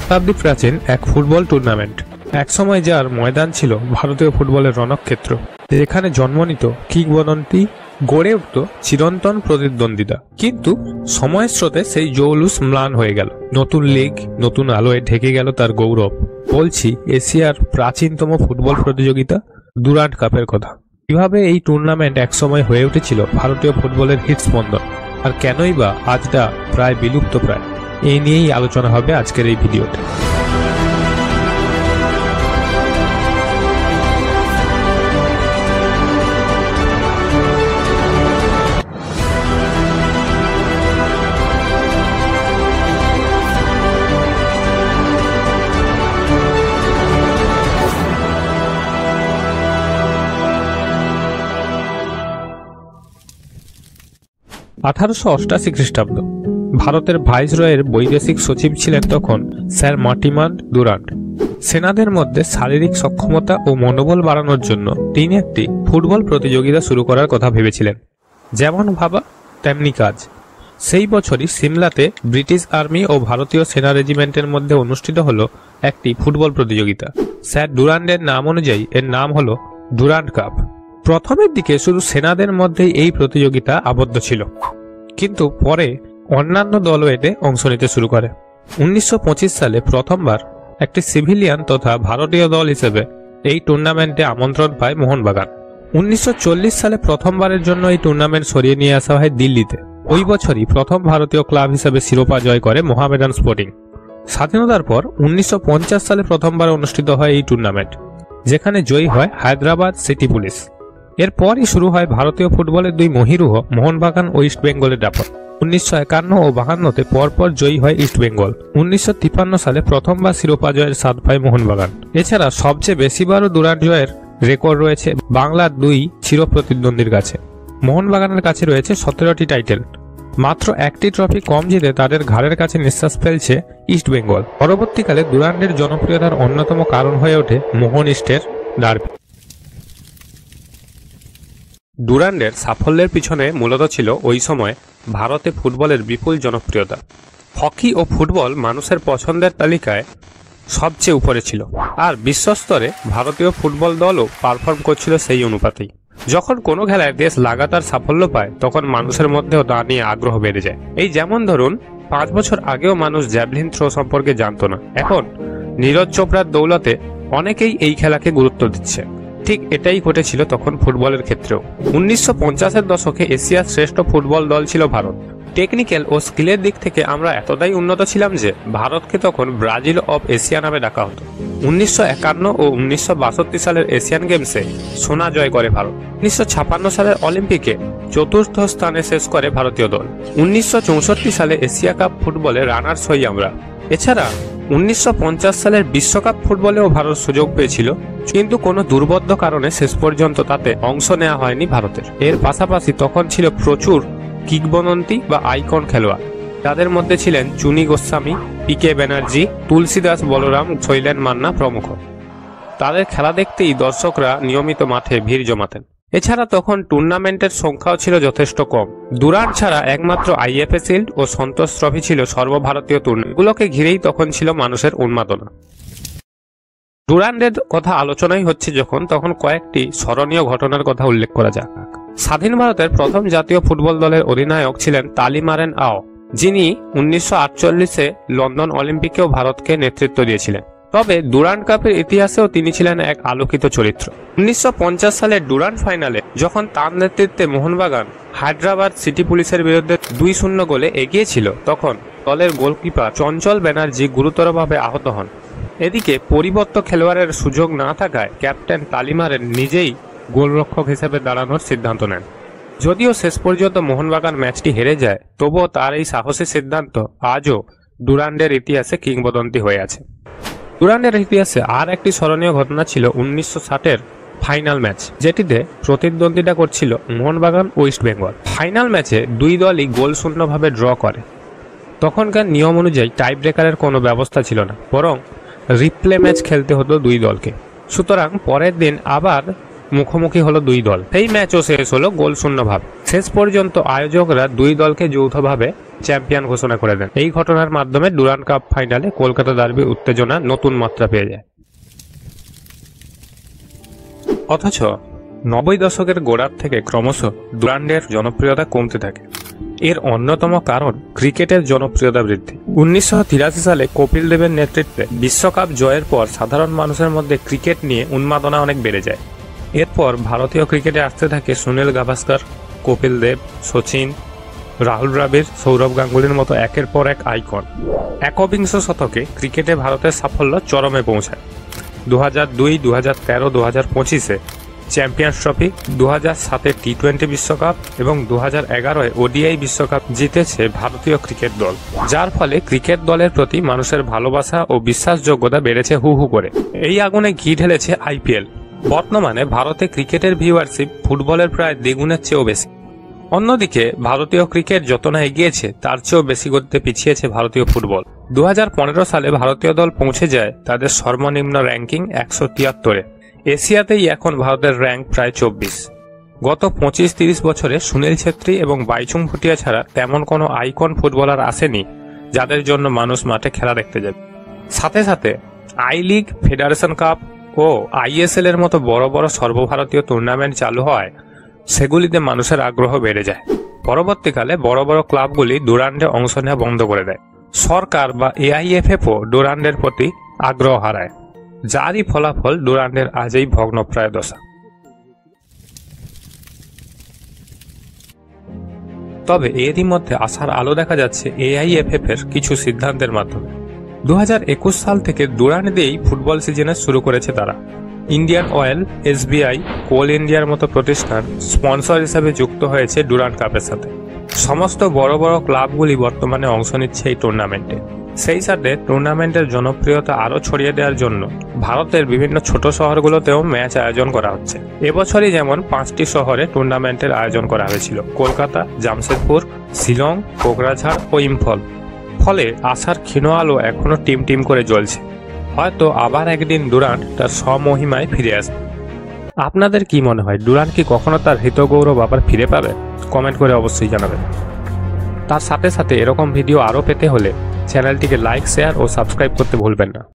শতাব্দী প্রাচীন এক football tournament, একসময় যার ময়দান ছিল ভারতীয় ফুটবলের রণক্ষেত্র। এখানে জন্ম নিত কিংবদন্তি, গড়ে উঠত চিরন্তন প্রতিদ্বন্দ্বিতা। কিন্তু সময়ের স্রোতে সেই জৌলুস ম্লান হয়ে গেল। নতুন লিগ, নতুন আলোয় ঢেকে গেল তার গৌরব। বলছি এশিয়ার প্রাচীনতম ফুটবল প্রতিযোগিতা ডুরান্ড কাপের কথা। কিভাবে এই টুর্নামেন্ট একসময় হয়ে উঠেছিল ভারতীয় ফুটবলের হৃদস্পন্দন, আর কেনই বা আজটা প্রায় বিলুপ্ত প্রায়, এই নিয়েই আলোচনা হবে আজকের এই ভিডিওতে। 1888 খ্রিস্টাব্দ। ভারতের ভাইসরয়ের বৈদেশিক সচিব ছিলেন তখন স্যার মার্টিমান ডুরান্ড। সেনাদের মধ্যে শারীরিক সক্ষমতা ও মনোবল বাড়ানোর জন্য তিনি একটি ফুটবল প্রতিযোগিতা শুরু করার কথা ভেবেছিলেন। যেমন ভাবা তেমনি কাজ। সেই বছরই সিমলাতে ব্রিটিশ আর্মি ও ভারতীয় সেনা রেজিমেন্টের মধ্যে অনুষ্ঠিত হলো একটি ফুটবল প্রতিযোগিতা। স্যার ডুরান্ডের নাম অনুযায়ী এর নাম হলো ডুরান্ড কাপ। প্রথমের দিকে শুধু সেনাদের মধ্যেই এই প্রতিযোগিতা আবদ্ধ ছিল, কিন্তু পরে অন্যান্য দলও এতে অংশ নিতে শুরু করে। 1925 সালে প্রথমবার একটি সিভিলিয়ান তথা ভারতীয় দল হিসেবে এই টুর্নামেন্টে আমন্ত্রণ পায় মোহনবাগান। 1940 সালে প্রথমবারের জন্য এই টুর্নামেন্ট সরিয়ে নিয়ে আসা হয় দিল্লিতে। ওই বছরই প্রথম ভারতীয় ক্লাব হিসেবে শিরোপা জয় করে মোহামেডান স্পোর্টিং। স্বাধীনতার পর 1950 সালে প্রথমবার অনুষ্ঠিত হয় এই টুর্নামেন্ট, যেখানে জয়ী হয় হায়দ্রাবাদ সিটি পুলিশ। এরপরই শুরু হয় ভারতীয় ফুটবলের দুই মহীরুহ মোহনবাগান ও ইস্ট বেঙ্গলের দাপট। 1951 ও 52-তে পরপর জয়ী হয় ইস্ট বেঙ্গল। 1953 সালে প্রথমবার শিরোপা জয়ের স্বাদ পায় মোহনবাগান। এছাড়া সবচেয়ে বেশিবারও ডুরান্ড জয়ের রেকর্ড রয়েছে বাংলার দুই চিরপ্রতিদ্বন্দ্বীর কাছে। মোহনবাগানের কাছে রয়েছে 17টি টাইটেল। মাত্র একটি ট্রফি কম জিতে তাদের ঘাড়ের কাছে নিঃশ্বাস ফেলছে ইস্ট বেঙ্গল। পরবর্তীকালে ডুরান্ডের জনপ্রিয়তার অন্যতম কারণ হয়ে ওঠে মোহন ইস্টের ডার্বি। ডুরান্ডের সাফল্যের পিছনে মূলত ছিল ওই সময় ভারতে ফুটবলের বিপুল জনপ্রিয়তা। হকি ও ফুটবল মানুষের পছন্দের তালিকায় সবচেয়ে উপরে ছিল, আর বিশ্বস্তরে ভারতীয় ফুটবল দলও পারফর্ম করছিল সেই অনুপাতেই। যখন কোনো খেলায় দেশ লাগাতার সাফল্য পায়, তখন মানুষের মধ্যেও তা নিয়ে আগ্রহ বেড়ে যায়। এই যেমন ধরুন 5 বছর আগেও মানুষ জ্যাভলিন থ্রো সম্পর্কে জানতো না, এখন নীরজ চোপড়ার দৌলতে অনেকেই এই খেলাকে গুরুত্ব দিচ্ছে। ঠিক এটাই ঘটেছিল তখন ফুটবলের ক্ষেত্রেও। 1950-এর দশকে এশিয়ার শ্রেষ্ঠ ফুটবল দল ছিল ভারত। টেকনিক্যাল ও স্কিলের দিক থেকে আমরা এতটাই উন্নত ছিলাম যে ভারতকে তখন ব্রাজিল অব এশিয়া নামে ডাকা হতো। 1951 ও 1962 সালের এশিয়ান গেমসে সোনা জয় করে ভারত। 1956 সালের অলিম্পিকে চতুর্থ স্থানে শেষ করে ভারতীয় দল। 1964 সালে এশিয়া কাপ ফুটবলে রানার্স হই আমরা। এছাড়া 1950 সালের বিশ্বকাপ ফুটবলেও ভারত সুযোগ পেয়েছিল, কিন্তু কোনো দুর্বোধ্য কারণে শেষ পর্যন্ত তাতে অংশ নেওয়া হয়নি ভারতের। এর পাশাপাশি তখন ছিল প্রচুর কিংবদন্তি বা আইকন খেলোয়াড়। তাদের মধ্যে ছিলেন চুনি গোস্বামী, পিকে ব্যানার্জি, তুলসীদাস বলরাম, শৈলেন মান্না প্রমুখ। তাদের খেলা দেখতেই দর্শকরা নিয়মিত মাঠে ভিড় জমাতেন। এছাড়া তখন টুর্নামেন্টের সংখ্যাও ছিল যথেষ্ট কম। ডুরান্ড ছাড়া একমাত্র আইএফএ শিল্ড ও সন্তোষ ট্রফি ছিল সর্বভারতীয় টুর্নামেন্টগুলোকে ঘিরেই তখন ছিল মানুষের উন্মাদনা। ডুরান্ডের কথা আলোচনাই হচ্ছে যখন, তখন কয়েকটি স্মরণীয় ঘটনার কথা উল্লেখ করা যাক। স্বাধীন ভারতের প্রথম জাতীয় ফুটবল দলের অধিনায়ক ছিলেন তালিমারেন আও, যিনি 1948-এ লন্ডন অলিম্পিকেও ভারতকে নেতৃত্ব দিয়েছিলেন। তবে ডুরান্ড কাপের ইতিহাসেও তিনি ছিলেন এক আলোকিত চরিত্র। 1950 সালের ডুরান্ড ফাইনালে যখন তার নেতৃত্বে মোহনবাগান হায়দ্রাবাদ সিটি পুলিশের বিরুদ্ধে 2-0 গোলে এগিয়ে ছিল, তখন দলের গোলকিপার চঞ্চল ব্যানার্জি গুরুতরভাবে আহত হন। এদিকে পরিবর্ত খেলোয়াড়ের সুযোগ না থাকায় ক্যাপ্টেন তালিমারেন নিজেই গোলরক্ষক হিসেবে দাঁড়ানোর সিদ্ধান্ত নেন। যদিও শেষ পর্যন্ত মোহনবাগান ম্যাচটি হেরে যায়, তবুও তার এই সাহসী সিদ্ধান্ত আজও ডুরান্ডের ইতিহাসে কিংবদন্তি হয়ে আছে। ডুরান্ডের ইতিহাসে আর একটি স্মরণীয় ঘটনা ছিল 1960-এর ফাইনাল ম্যাচ, যেটিতে প্রতিদ্বন্দ্বিতা করছিল মোহনবাগান ও ইস্ট বেঙ্গল। ফাইনাল ম্যাচে দুই দলই গোল শূন্যভাবে ড্র করে। তখনকার নিয়ম অনুযায়ী টাই ব্রেকারের কোনো ব্যবস্থা ছিল না, বরং রিপ্লে ম্যাচ খেলতে হতো দুই দলকে। সুতরাং পরের দিন আবার মুখোমুখি হলো দুই দল। এই ম্যাচও শেষ হলো গোল শূন্যভাবে। শেষ পর্যন্ত আয়োজকরা দুই দলকে যৌথভাবে চ্যাম্পিয়ন ঘোষণা করে দেন। এই ঘটনার মাধ্যমে ডুরান্ড কাপ ফাইনালে কলকাতা ডার্বির উত্তেজনা নতুন মাত্রা পেয়ে যায়। অথচ 90 দশকের গোড়ার থেকে ক্রমশ ডুরান্ডের জনপ্রিয়তা কমতে থাকে। এর অন্যতম কারণ ক্রিকেটের জনপ্রিয়তা বৃদ্ধি। 1983 সালে কপিল দেবের নেতৃত্বে বিশ্বকাপ জয়ের পর সাধারণ মানুষের মধ্যে ক্রিকেট নিয়ে উন্মাদনা অনেক বেড়ে যায়। এরপর ভারতীয় ক্রিকেটে আসতে থাকে সুনীল গাভাস্কর, কপিল দেব, সচিন, রাহুল দ্রাবিড়, সৌরভ গাঙ্গুলির মতো একের পর এক আইকন। একবিংশ শতকে ক্রিকেটে ভারতের সাফল্য চরমে পৌঁছায়। 2002, 2013, 2025-এ চ্যাম্পিয়ন্স ট্রফি, 2007-এ টি-20 বিশ্বকাপ এবং 2011-এ ওডিআই বিশ্বকাপ জিতেছে ভারতীয় ক্রিকেট দল, যার ফলে ক্রিকেট দলের প্রতি মানুষের ভালোবাসা ও বিশ্বাসযোগ্যতা বেড়েছে হু হু করে। এই আগুনে ঘি ঢেলেছে আইপিএল। বর্তমানে ভারতে ক্রিকেটের ভিউয়ারশিপ ফুটবলের প্রায় দ্বিগুণের চেয়েও বেশি। অন্যদিকে ভারতীয় ক্রিকেট যত না এগিয়েছে তার চেয়েও বেশি গতিতে পিছিয়েছে ভারতীয় ফুটবল। 2015 সালে ভারতীয় দল পৌঁছে যায় তাদের সর্বনিম্ন র্যাঙ্কিং 173-এ। এশিয়াতেই এখন ভারতের র্যাঙ্ক প্রায় 24। গত 25-30 বছরে সুনীল ছেত্রী এবং বাইচুং ভুটিয়া ছাড়া তেমন কোনো আইকন ফুটবলার আসেনি যাদের জন্য মানুষ মাঠে খেলা দেখতে যাবে। সাথে সাথে আই লিগ, ফেডারেশন কাপ ও আইএসএল এর মতো বড় বড় সর্বভারতীয় টুর্নামেন্ট চালু হয়, সেগুলিতে মানুষের আগ্রহ বেড়ে যায়। পরবর্তীকালে বড় বড় ক্লাবগুলি ডুরান্ডে অংশ নেওয়া বন্ধ করে দেয়। সরকার বা এআইএফএফও ডুরান্ডের প্রতি আগ্রহ হারায়, যারই ফলাফল ডুরান্ডের আজই ভগ্নপ্রায় দশা। তবে এরই মধ্যে আশার আলো দেখা যাচ্ছে এআইএফএফ এর কিছু সিদ্ধান্তের মাধ্যমে। 2021 সাল থেকে ডুরান্ড দিয়েই ফুটবল সিজনে শুরু করেছে তারা। ইন্ডিয়ান অয়েল, এসবিআই, কোল ইন্ডিয়ার মতো প্রতিষ্ঠান স্পন্সর হিসেবে যুক্ত হয়েছে ডুরান্ড কাপের সাথে। সমস্ত বড় বড় ক্লাবগুলি বর্তমানে অংশ নিচ্ছে এই টুর্নামেন্টে। সেই সাথে টুর্নামেন্টের জনপ্রিয়তা আরও ছড়িয়ে দেওয়ার জন্য ভারতের বিভিন্ন ছোট শহরগুলোতেও ম্যাচ আয়োজন করা হচ্ছে। এবছরই যেমন 5টি শহরে টুর্নামেন্টের আয়োজন করা হয়েছিল: কলকাতা, জামশেদপুর, শিলং, কোকরাঝাড় ও ইম্ফল। ফলে আশার ক্ষীণ আলো এখনো টিম টিম করে জ্বলছে। হয়তো আবার একদিন ডুরান্ড তার স্বমহিমায় ফিরে আসবে। আপনাদের কি মনে হয়, ডুরান্ড কি কখনো তার হৃতগৌরব আবার ফিরে পাবে? কমেন্ট করে অবশ্যই জানাবেন। তার সাথে সাথে এরকম ভিডিও আরও পেতে হলে চ্যানেলটিকে লাইক, শেয়ার ও সাবস্ক্রাইব করতে ভুলবেন না।